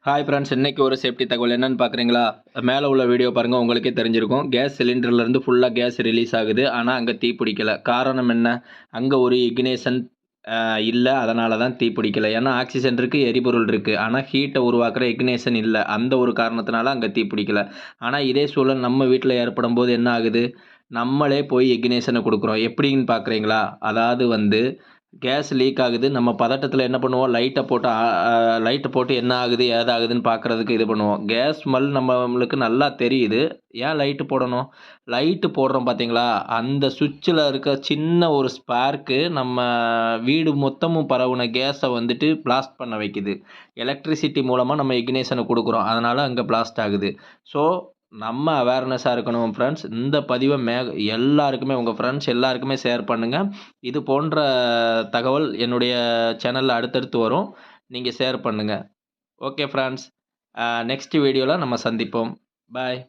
Hi friends, இன்னைக்கு ஒரு safety தகவல் என்னன்னு பார்க்குறீங்களா? மேலே உள்ள வீடியோ பாருங்கள், உங்களுக்கே தெரிஞ்சிருக்கும். கேஸ் சிலிண்டர்லேருந்து ஃபுல்லாக கேஸ் ரிலீஸ் ஆகுது. ஆனால் அங்கே தீ பிடிக்கல. காரணம் என்ன? அங்கே ஒரு இக்னிஷன் இல்ல. அதனால தான் தீ பிடிக்கல. ஏன்னா ஆக்சிஜன் இருக்குது, எரிபொருள் இருக்குது. ஆனால் ஹீட்டை உருவாக்குற இக்னிஷன் இல்ல. அந்த ஒரு காரணத்தினால அங்கே தீ பிடிக்கல. ஆனால் இதே சூழல் நம்ம வீட்டில் ஏற்படும்போது என்ன ஆகுது? நம்மளே போய் இக்னிஷனை கொடுக்குறோம். எப்படின்னு பார்க்குறீங்களா? அதாவது கேஸ் லீக் ஆகுது. நம்ம பதட்டத்தில என்ன பண்ணுவோம்? லைட்ட போட்டு என்ன ஆகுது, ஏதாகுதுன்னு பார்க்குறதுக்கு இது பண்ணுவோம். கேஸ் ஸ்மெல் நம்மளுக்கு நல்லா தெரியுது. ஏன் லைட்டு போடணும்? லைட்டு போடுறோம் பார்த்தீங்களா? அந்த சுவிட்சில இருக்க சின்ன ஒரு ஸ்பார்க்கு நம்ம வீடு மொத்தமும் பரவுன கேஸை பிளாஸ்ட் பண்ண வைக்குது. எலக்ட்ரிசிட்டி மூலமா நம்ம இக்னிஷன குடுக்குறோம். அதனால அங்க பிளாஸ்ட் ஆகுது. ஸோ நம்ம அவேர்னஸா இருக்கணும் ஃப்ரெண்ட்ஸ். இந்த பதிவ எல்லாருக்குமே உங்க ஃப்ரெண்ட்ஸ் எல்லாருக்குமே ஷேர் பண்ணுங்க. இது போன்ற தகவல் என்னுடைய சேனல்ல அடுத்தடுத்து வரும். நீங்க ஷேர் பண்ணுங்க. Okay friends. நெக்ஸ்ட் வீடியோல நம்ம சந்திப்போம். பாய்.